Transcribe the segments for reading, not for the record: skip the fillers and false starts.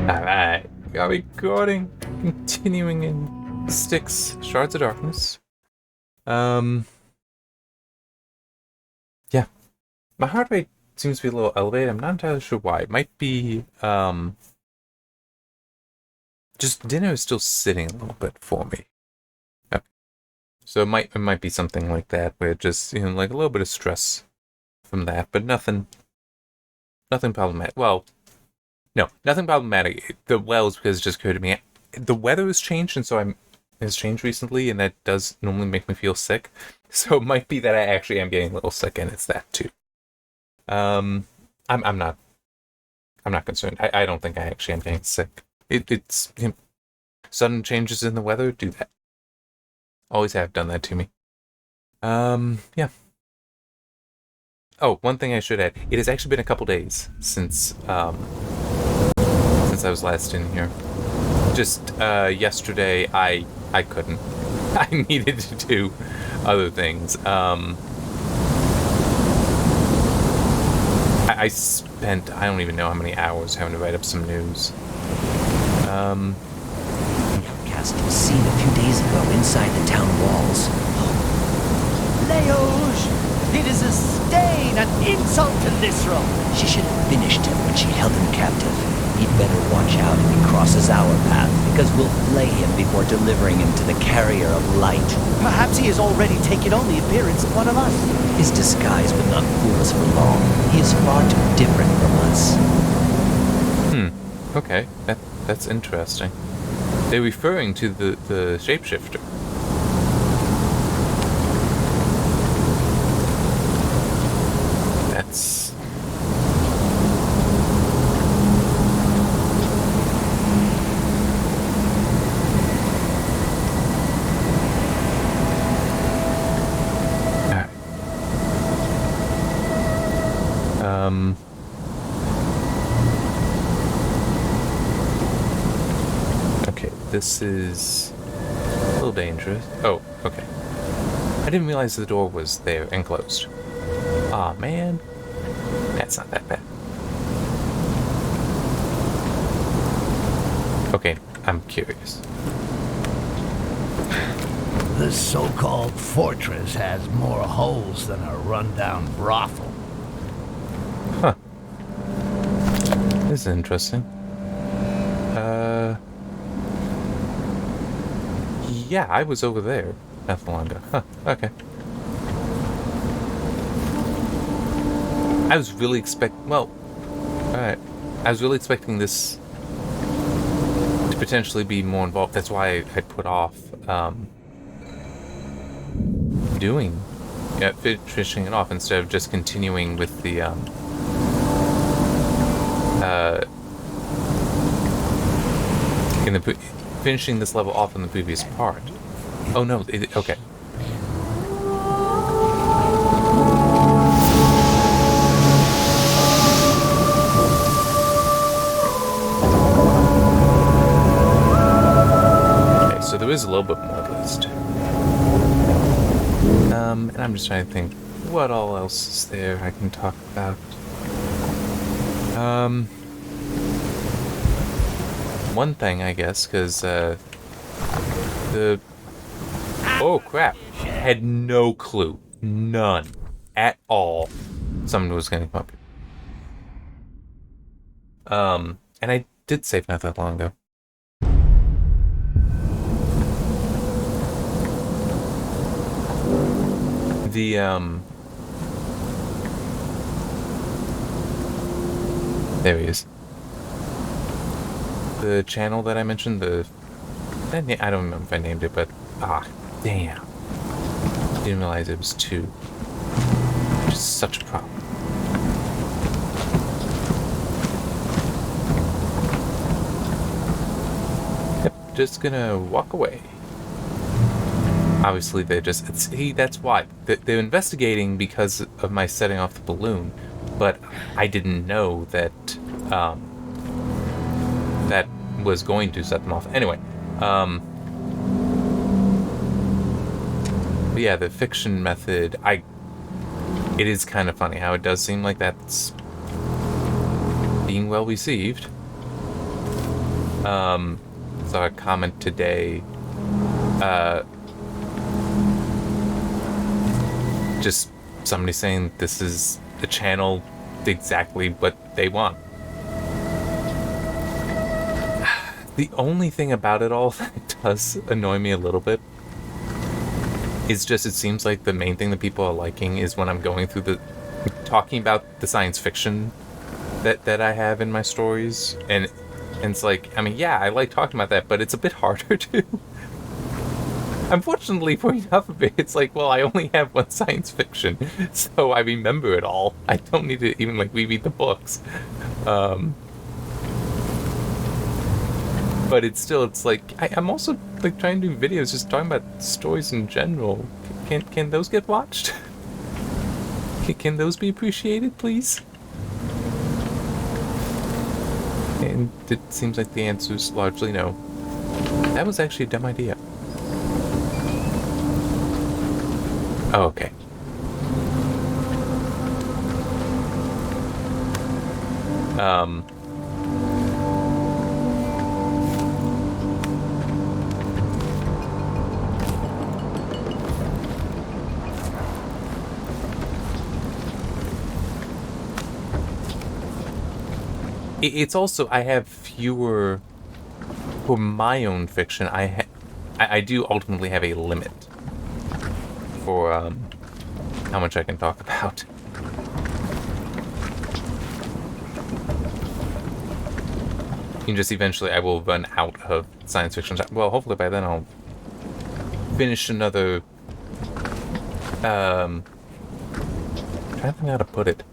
Alright, we are recording, continuing in Styx, Shards of Darkness. Um, yeah, my heart rate seems to be a little elevated. I'm not entirely sure why. It might be, just dinner is still sitting a little bit for me. Okay. So it might be something like that, where just, like a little bit of stress from that, but nothing problematic. Well, no, nothing problematic. The wells, because it just occurred to me, the weather has changed, and so has changed recently, and that does normally make me feel sick. So it might be that I actually am getting a little sick, and it's that too. Um, I'm not concerned. I don't think I actually am getting sick. It's sudden changes in the weather do that. Always have done that to me. Yeah. Oh, one thing I should add. It has actually been a couple days since I was last in here. Just yesterday, I couldn't. I needed to do other things. I spent I don't even know how many hours having to write up some news. Cast was seen a few days ago inside the town walls. Leoge! It is a stain, an insult to Lysra! She should have finished him when she held him captive. He'd better watch out if he crosses our path, because we'll flay him before delivering him to the carrier of light. Perhaps he has already taken on the appearance of one of us. His disguise would not fool us for long. He is far too different from us. Okay, that's interesting. They're referring to the shapeshifter. That's... Alright. Okay, this is a little dangerous. Oh, okay. I didn't realize the door was there and closed. Aw, man. That's not that bad. Okay, I'm curious. This so-called fortress has more holes than a rundown brothel. Huh. This is interesting. Yeah, I was over there not so long ago. Huh, okay. I was really alright. I was really expecting this to potentially be more involved. That's why I put off, finishing it off instead of just continuing with the, finishing this level off in the previous part. Oh no, okay. Okay, so there is a little bit more at least. And I'm just trying to think what all else is there I can talk about. One thing, I guess, because, oh, crap. I had no clue. None. At all. Someone was going to come up here. And I did save not that long ago. There he is. The channel that I mentioned, I don't remember if I named it, but damn. Didn't realize it was 2. Which is such a problem. Yep, just gonna walk away. Obviously, that's why. They're investigating because of my setting off the balloon, but I didn't know that, that was going to set them off. Anyway, but yeah, the fiction method, it is kind of funny how it does seem like that's being well received. Saw a comment today, just somebody saying this is the channel exactly what they want. The only thing about it all that does annoy me a little bit is just it seems like the main thing that people are liking is when I'm going through talking about the science fiction that I have in my stories, and it's like, I mean, yeah, I like talking about that, but it's a bit harder to. Unfortunately for enough of it, it's like, well, I only have one science fiction, so I remember it all. I don't need to even like reread the books. But it's still, it's like, I'm also like trying to do videos just talking about stories in general. Can those get watched? Can those be appreciated, please? And it seems like the answer is largely no. That was actually a dumb idea. Oh, okay. It's also, I have fewer, for my own fiction, I do ultimately have a limit for how much I can talk about. And just eventually I will run out of science fiction. Well, hopefully by then I'll finish another, trying to think how to put it.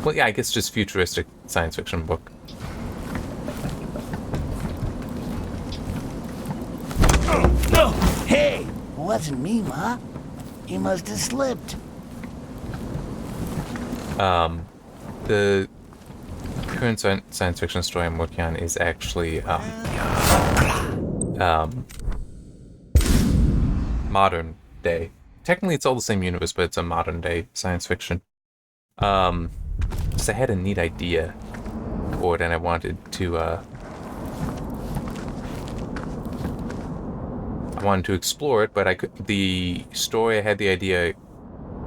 Well, yeah, I guess just futuristic science fiction book. No! Hey! Wasn't me, Ma. He must have slipped. The current science fiction story I'm working on is actually, modern day. Technically it's all the same universe, but it's a modern day science fiction. Just I had a neat idea for it, and I wanted to explore it, but the story I had the idea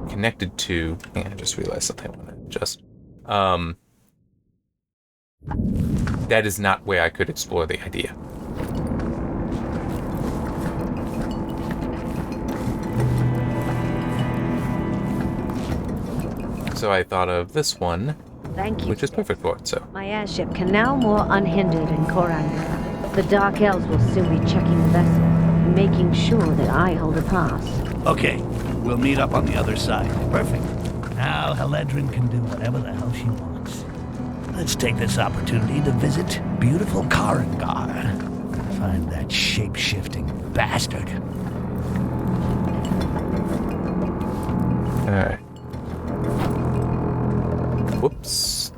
connected to, I just realized something I want to adjust. That is not where I could explore the idea. So I thought of this one, Thank you. which is perfect for it, so. My airship can now moor unhindered in Koranga. The Dark Elves will soon be checking the vessel, making sure that I hold a pass. Okay, we'll meet up on the other side. Perfect. Now Heledrin can do whatever the hell she wants. Let's take this opportunity to visit beautiful Karangar. Find that shape-shifting bastard. Alright. Whoops.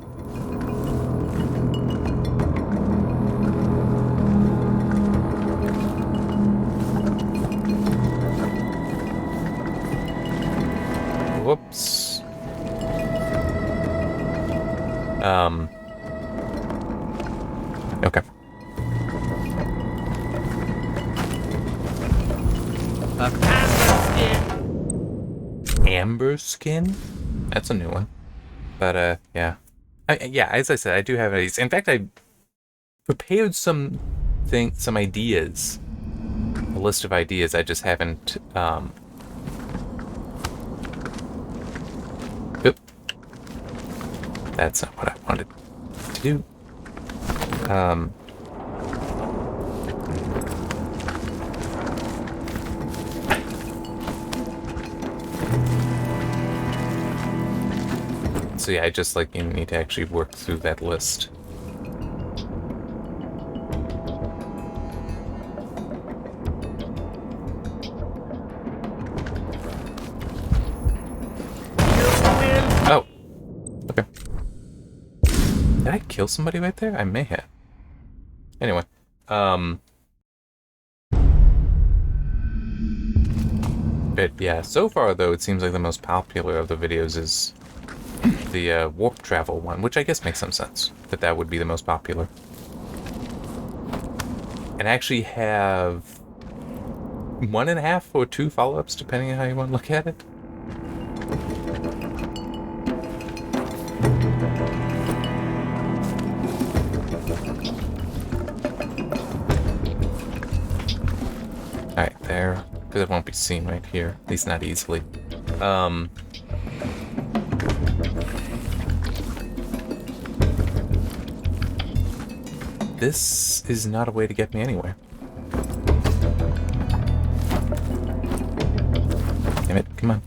Whoops. Okay. Amber skin? That's a new one. But, yeah. Yeah, as I said, I do have these. In fact, I prepared some ideas. A list of ideas I just haven't, Oop. That's not what I wanted to do. So yeah, I just like need to actually work through that list. Oh. Okay. Did I kill somebody right there? I may have. Anyway. But yeah, so far though, it seems like the most popular of the videos is the warp travel one, which I guess makes some sense that would be the most popular. and actually have 1.5 or 2 follow-ups, depending on how you want to look at it. Alright, there. Because it won't be seen right here. At least not easily. This is not a way to get me anywhere. Damn it, come on.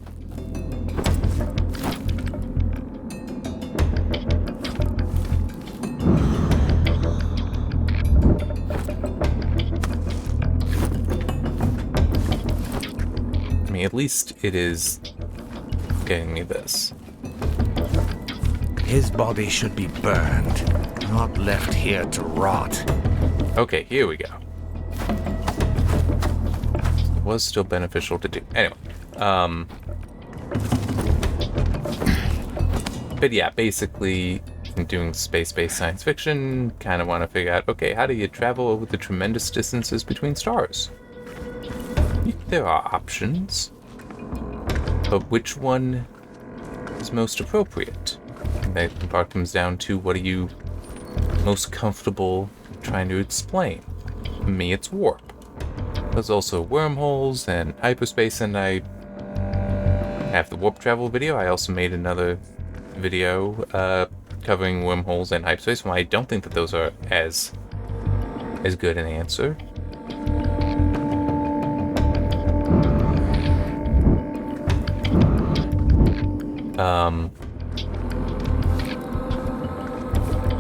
I mean, at least it is getting me this. His body should be burned, not left here to rot. Okay, here we go. It was still beneficial to do. Anyway, but yeah, basically, I'm doing space-based science fiction. Kind of want to figure out, okay, how do you travel over the tremendous distances between stars? There are options, but which one is most appropriate? And that in part comes down to what are you most comfortable trying to explain. For me, it's warp. There's also wormholes and hyperspace, and I have the warp travel video. I also made another video covering wormholes and hyperspace. Well, I don't think that those are as good an answer.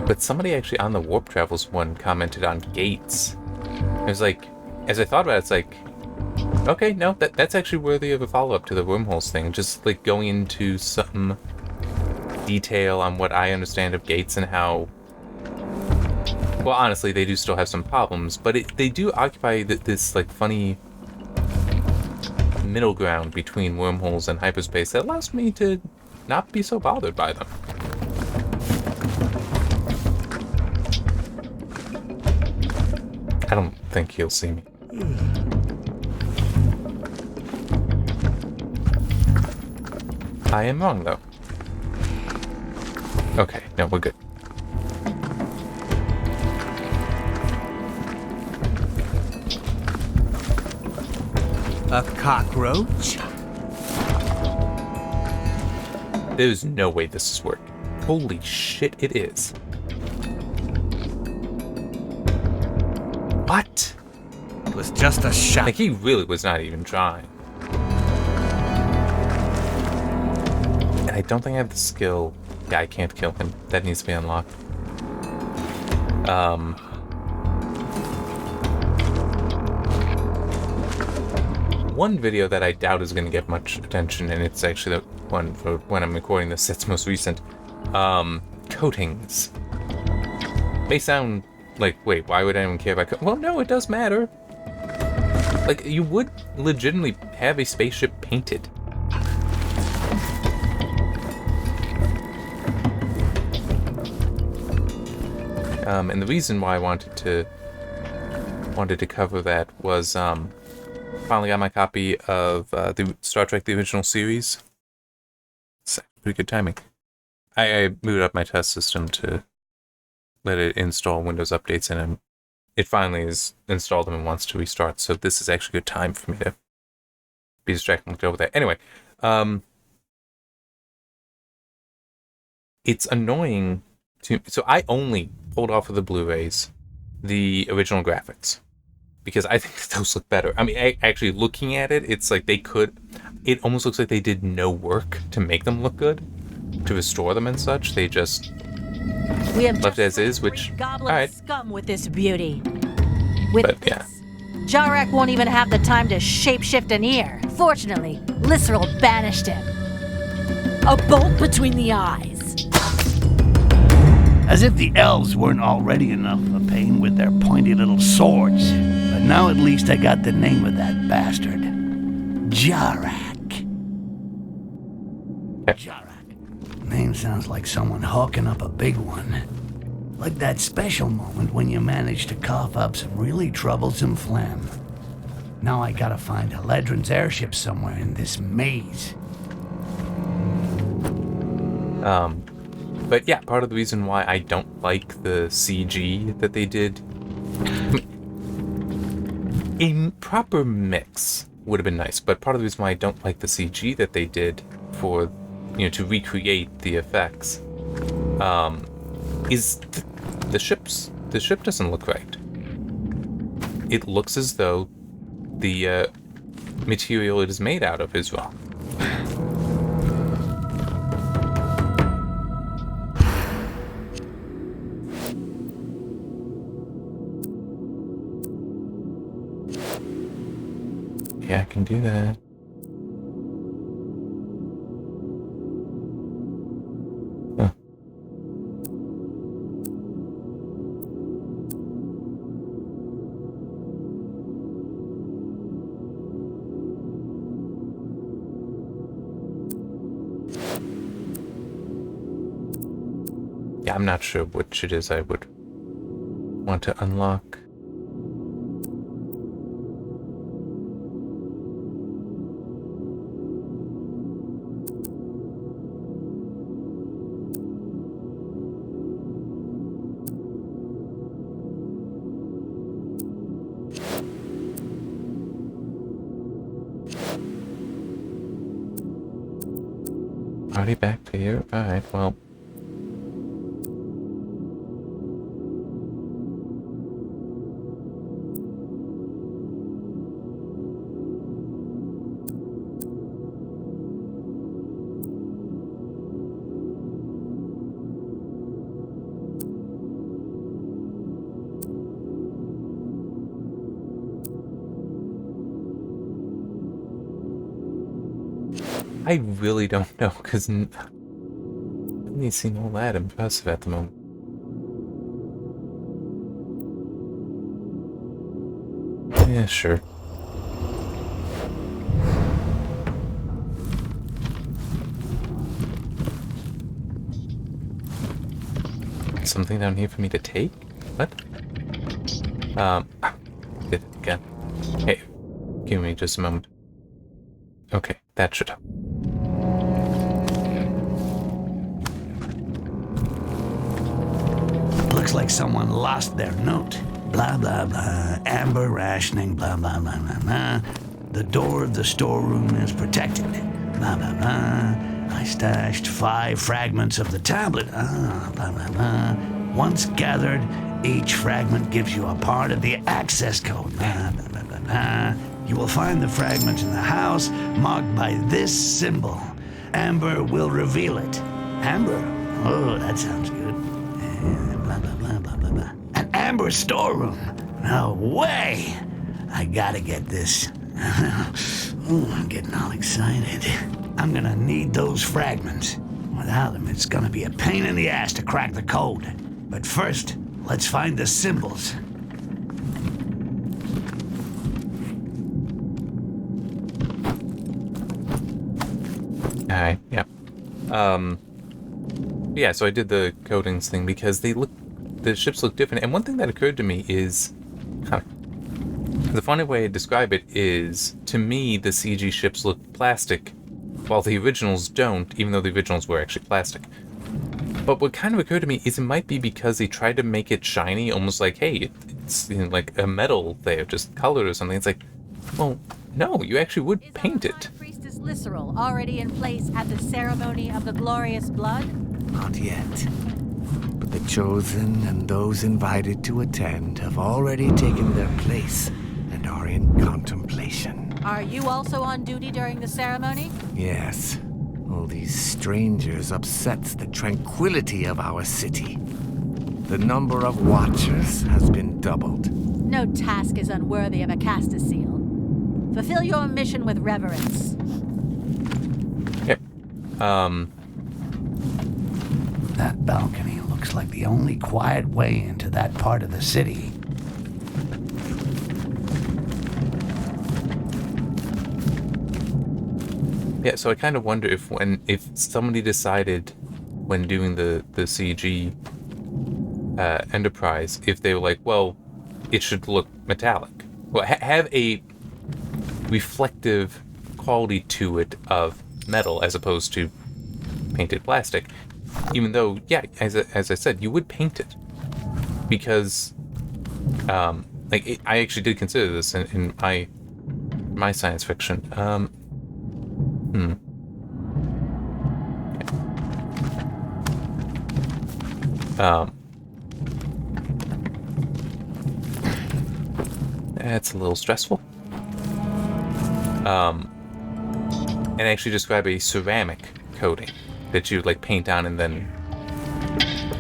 But somebody actually on the Warp Travels one commented on gates. It was like, as I thought about it, it's like, okay, no, that's actually worthy of a follow-up to the wormholes thing. Just like going into some detail on what I understand of gates and how, well, honestly, they do still have some problems, but they do occupy this like funny middle ground between wormholes and hyperspace that allows me to not be so bothered by them. I don't think he'll see me. I am wrong, though. Okay, no, we're good. A cockroach? There's no way this is working. Holy shit, it is. What? It was just a shot. Like, he really was not even trying. And I don't think I have the skill. Yeah, I can't kill him. That needs to be unlocked. One video that I doubt is going to get much attention, and it's actually the one for when I'm recording this, that's most recent. Coatings. They sound like, wait, why would anyone care about well, no, it does matter. Like, you would legitimately have a spaceship painted. And the reason why I wanted to cover that was, finally got my copy of the Star Trek: The Original Series. It's pretty good timing. I booted up my test system to let it install Windows updates, and it finally is installed them and wants to restart. So this is actually a good time for me to be distracted and look over there. Anyway, it's annoying to. So I only pulled off of the Blu-rays the original graphics, because I think that those look better. I mean, actually looking at it, it's like they could... It almost looks like they did no work to make them look good, to restore them and such. They just we have left as is, which... goblin Alright. scum with this beauty. With But, yeah. this, Jarek won't even have the time to shapeshift an ear. Fortunately, Lysserl banished him. A bolt between the eyes. As if the elves weren't already enough of a pain with their pointy little swords. But now at least I got the name of that bastard. Jarek. Jarek. Name sounds like someone hawking up a big one. Like that special moment when you managed to cough up some really troublesome phlegm. Now I gotta find Haledron's airship somewhere in this maze. But yeah, part of the reason why I don't like the CG that they did, a proper mix would have been nice, but part of the reason why I don't like the CG that they did for, to recreate the effects, is the ship doesn't look right. It looks as though the material it is made out of is wrong. Yeah, I can do that. Huh. Yeah, I'm not sure which it is I would want to unlock. Already back to here? Alright, well. I really don't know, because doesn't seem all that impressive at the moment. Yeah, sure. Something down here for me to take? What? Did it again. Hey, give me just a moment. Okay, that should help. Looks like someone lost their note. Blah, blah, blah. Amber rationing, blah, blah, blah, blah, blah. The door of the storeroom is protected. Blah, blah, blah. I stashed 5 fragments of the tablet. Blah, blah, blah. Once gathered, each fragment gives you a part of the access code. Blah, blah, blah, blah, blah. You will find the fragment in the house marked by this symbol. Amber will reveal it. Amber? Oh, that sounds good. Blah, blah, blah, blah, blah, blah. An Amber storeroom? No way! I gotta get this. Ooh, I'm getting all excited. I'm gonna need those fragments. Without them, it's gonna be a pain in the ass to crack the code. But first, let's find the symbols. Alright, yeah. Yeah, so I did the coatings thing because the ships look different. And one thing that occurred to me is, the funny way to describe it is, to me, the CG ships look plastic, while the originals don't, even though the originals were actually plastic. But what kind of occurred to me is it might be because they tried to make it shiny, almost like, hey, it's like a metal there, just colored or something. It's like, well, no, you actually would paint it. Priestess Lyserol already in place at the ceremony of the glorious blood? Not yet. But the chosen and those invited to attend have already taken their place and are in contemplation. Are you also on duty during the ceremony? Yes. All these strangers upsets the tranquility of our city. The number of watchers has been doubled. No task is unworthy of a Castaseal. Fulfill your mission with reverence. Yep. That balcony looks like the only quiet way into that part of the city. Yeah, so I kind of wonder if somebody decided when doing the CG Enterprise if they were like, well, it should look metallic. Well, have a reflective quality to it of metal as opposed to painted plastic. Even though, yeah, as I said, you would paint it because, I actually did consider this in my science fiction. That's a little stressful. And actually describe a ceramic coating that you like paint on and then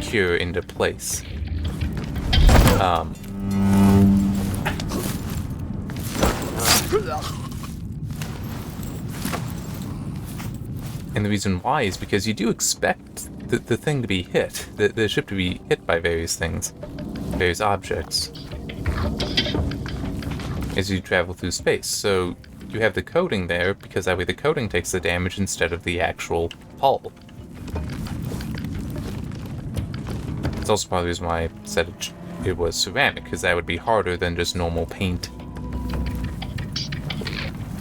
cure into place. And the reason why is because you do expect the thing to be hit, the ship to be hit by various things, various objects, as you travel through space. So you have the coating there because that way the coating takes the damage instead of the actual hull. It's also part of the reason why I said it was ceramic, because that would be harder than just normal paint.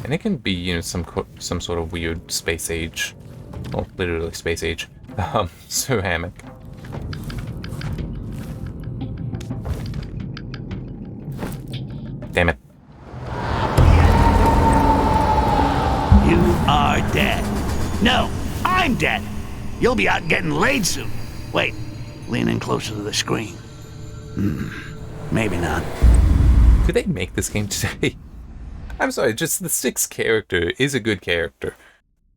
And it can be, you know, some sort of weird space age, well, literally space age, ceramic. Damn it. You are dead. No, I'm dead. You'll be out getting laid soon. Wait, lean in closer to the screen. Maybe not. Could they make this game today? I'm sorry, just the Styx character is a good character.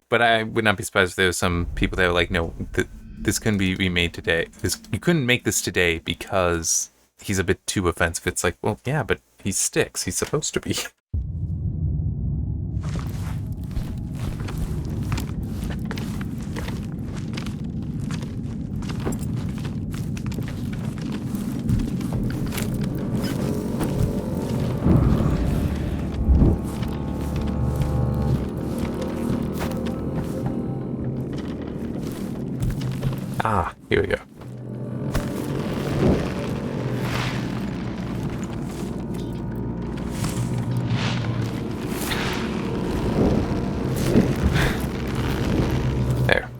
But I would not be surprised if there were some people that were like, no, this couldn't be remade today. You couldn't make this today because he's a bit too offensive. It's like, well, yeah, but he's Styx. He's supposed to be. Ah, here we go. There.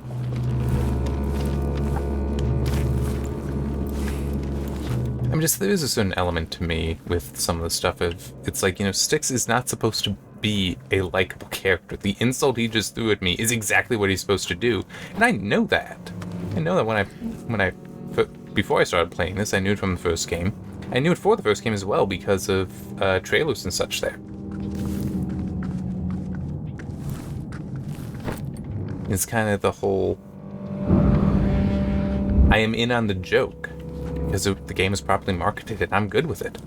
There is a certain element to me with some of the stuff of, it's like, you know, Styx is not supposed to be a likable character. The insult he just threw at me is exactly what he's supposed to do, and I know that. I know that before I started playing this, I knew it from the first game. I knew it for the first game as well because of trailers and such there. It's kind of the whole, I am in on the joke because the game is properly marketed and I'm good with it.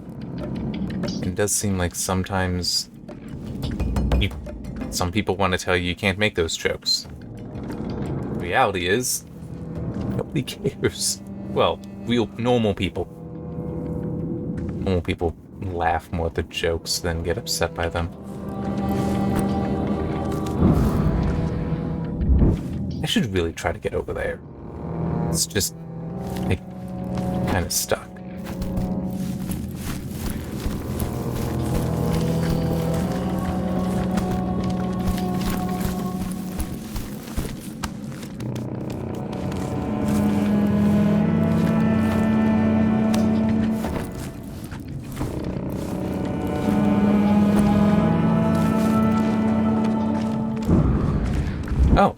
It does seem like sometimes some people want to tell you can't make those jokes. The reality is, nobody cares. Well, real normal people. Normal people laugh more at the jokes than get upset by them. I should really try to get over there. It's just, like, kind of stuck. Oh,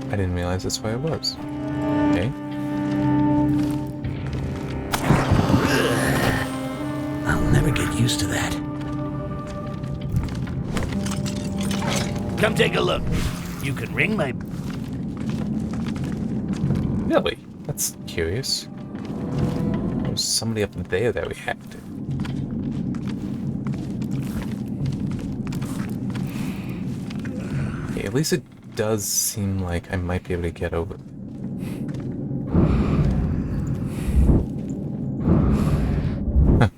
I didn't realize that's where I was. Okay. I'll never get used to that. Come take a look. You can ring my... Really? That's curious. There's somebody up there that reacted. Okay, at least it does seem like I might be able to get over. Huh.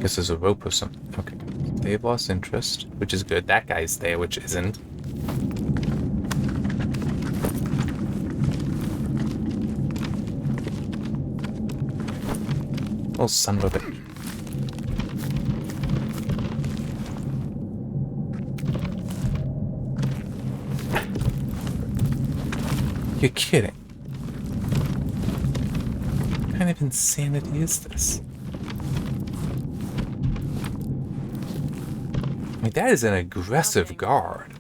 Guess there's a rope or something. Okay. They've lost interest, which is good. That guy's there, which isn't. Oh, son of a bitch. You're kidding. What kind of insanity is this? I mean, that is an aggressive guard.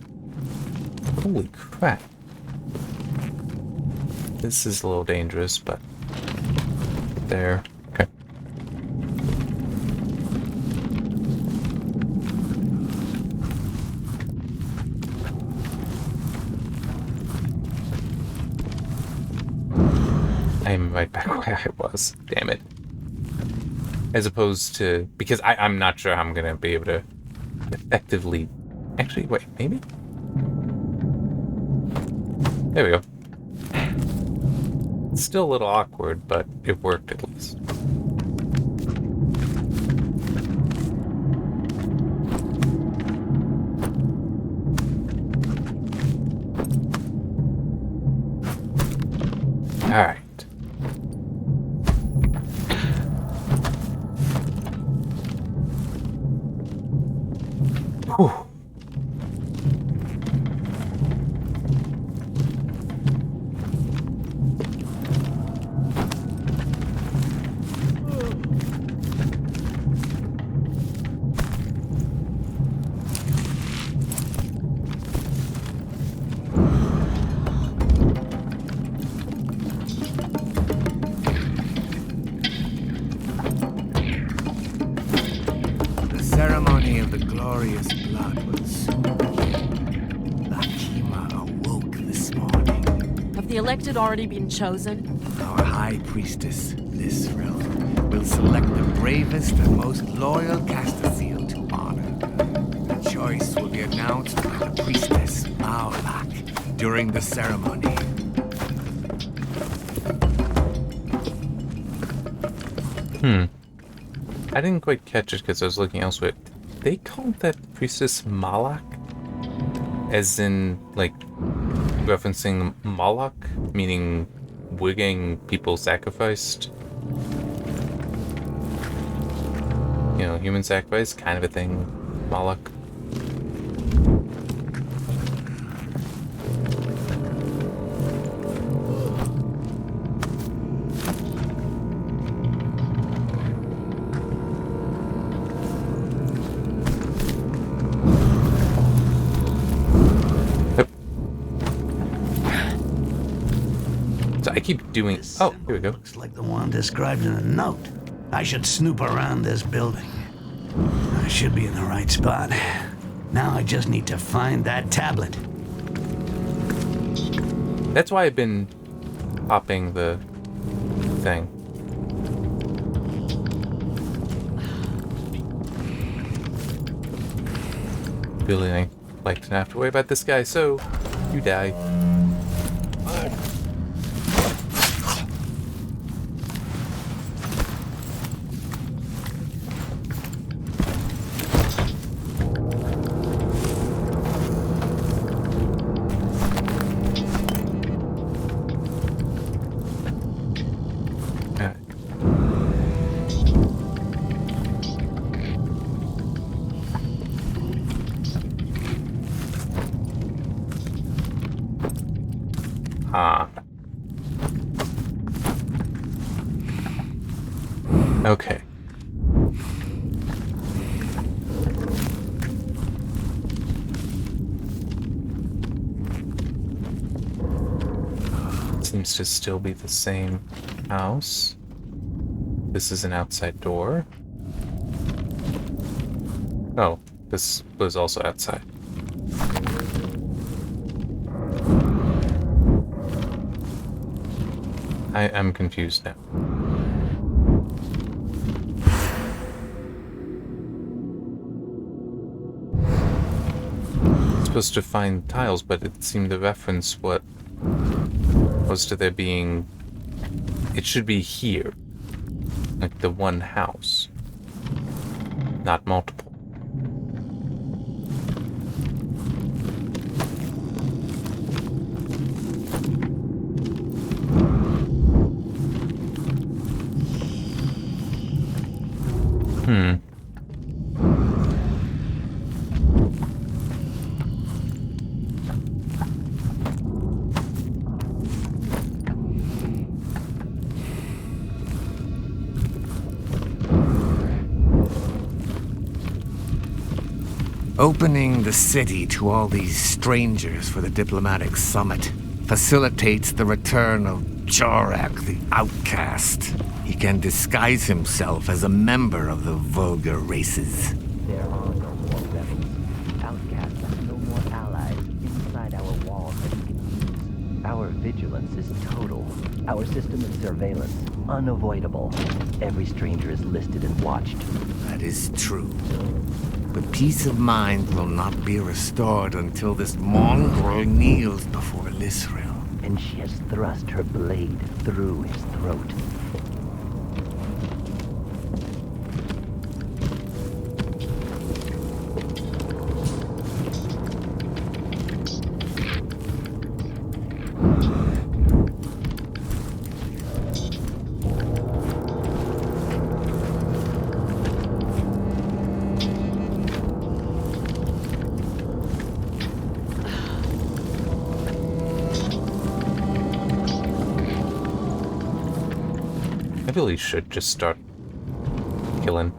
Holy crap. This is a little dangerous, but... There. Okay. I'm right back where I was. Damn it. As opposed to... Because I'm not sure how I'm going to be able to effectively... Actually, wait, maybe? There we go. It's still a little awkward, but it worked at least. Alright. Whew. The ceremony of the glorious blood will soon begin. Lakima awoke this morning. Have the elected already been chosen? Our high priestess, Lisril, will select the bravest and most loyal Castaseal to honor. The choice will be announced by the priestess, Maolak, during the ceremony. I didn't quite catch it because I was looking elsewhere. They called that priestess Malak? As in, like, referencing Moloch? Meaning wigging people sacrificed? You know, human sacrifice kind of a thing. Moloch. I keep doing... Oh, here we go. Looks like the one described in the note. I should snoop around this building. I should be in the right spot. Now I just need to find that tablet. That's why I've been popping the thing. Really ain't like to have to worry about this guy, so you die. Okay. Seems to still be the same house. This is an outside door. Oh, this was also outside. I'm confused now. Supposed to find tiles, but it seemed to reference what was to there being... It should be here. Like the one house. Not multiple. Hmm. Opening the city to all these strangers for the diplomatic summit facilitates the return of Jorak the Outcast. He can disguise himself as a member of the vulgar races. There are no more rebels. Outcasts have no more allies inside our walls that we can use. Our vigilance is total. Our system of surveillance, unavoidable. Every stranger is listed and watched. That is true. But peace of mind will not be restored until this mongrel kneels before Lisrael. And she has thrust her blade through his throat. I really should just start killing.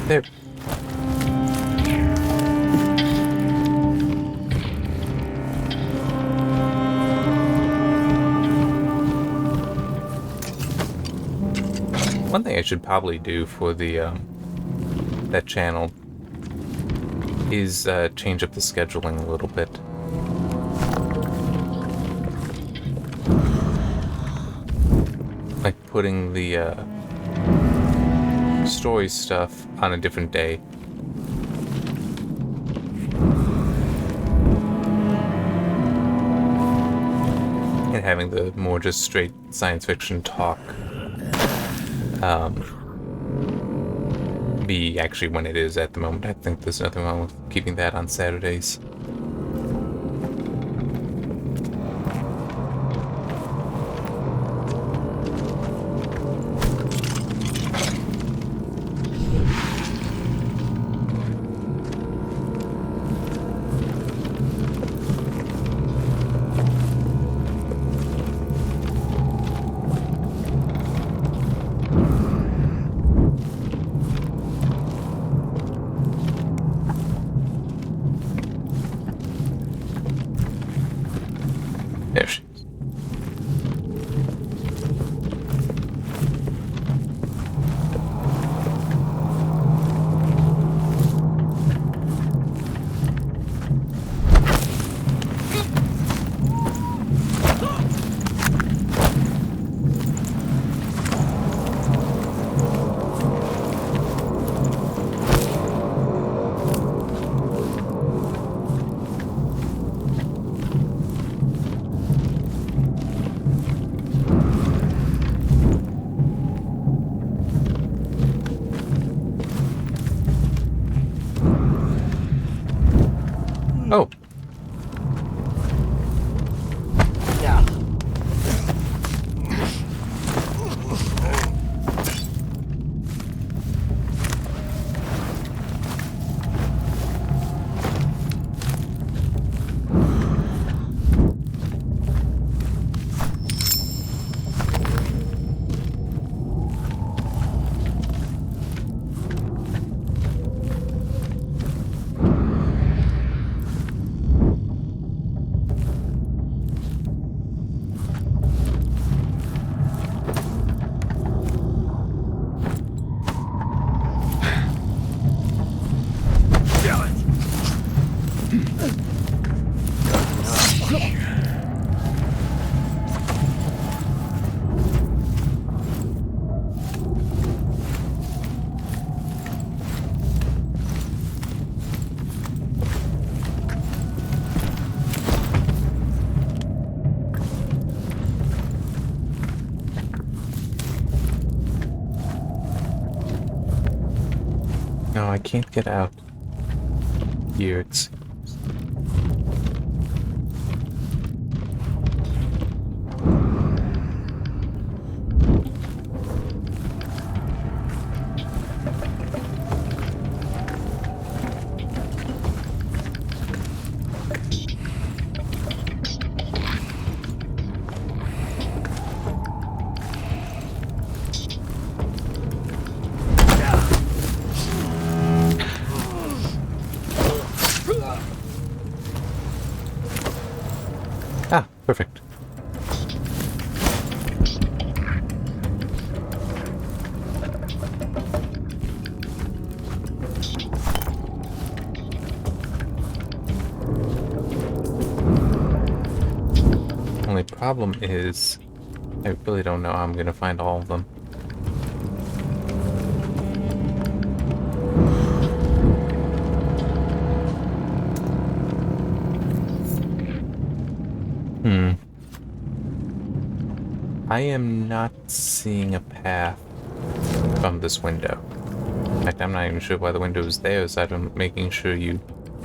There. One thing I should probably do for the that channel is change up the scheduling a little bit. Like putting the story stuff on a different day. And having the more just straight science fiction talk be actually when it is at the moment. I think there's nothing wrong with keeping that on Saturdays. There she is. Oh. No, I can't get out here. It's... Ah, perfect. Only problem is, I really don't know how I'm gonna find all of them. I am not seeing a path from this window. In fact, I'm not even sure why the window is there, aside from making sure you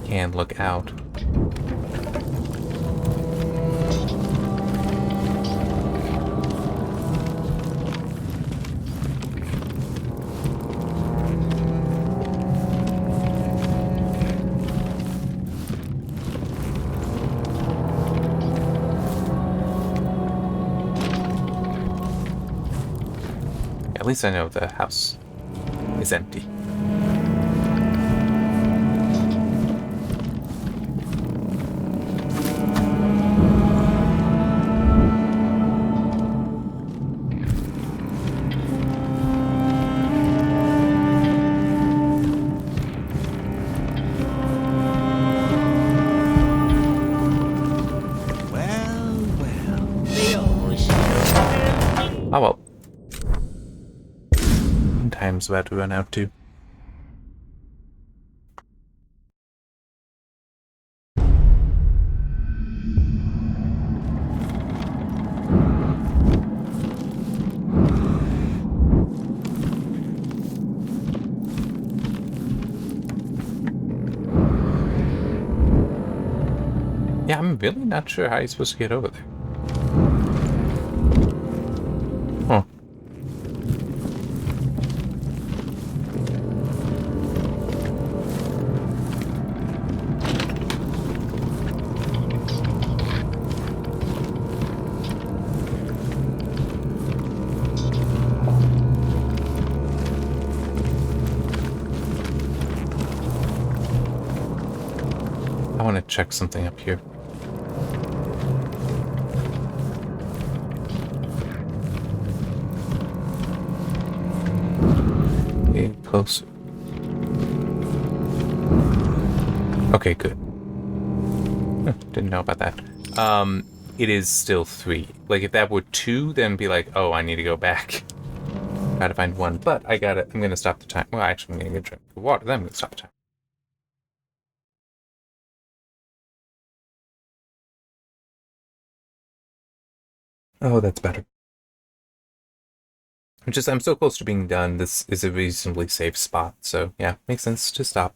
can look out. At least I know the house is empty. Oh well. Time's about to run out too. Yeah, I'm really not sure how you're supposed to get over there. Huh. I want to check something up here. Getting closer. Okay, good. Didn't know about that. It is still 3. Like, if that were 2, then be like, oh, I need to go back. Try to find 1, but I'm gonna stop the time. Well, actually, I'm gonna get a drink of water, then I'm gonna stop the time. Oh, that's better. I'm so close to being done. This is a reasonably safe spot, so yeah, makes sense to stop.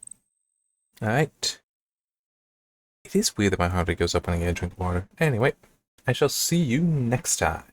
Alright. It is weird that my heart rate goes up when I get a drink of water. Anyway, I shall see you next time.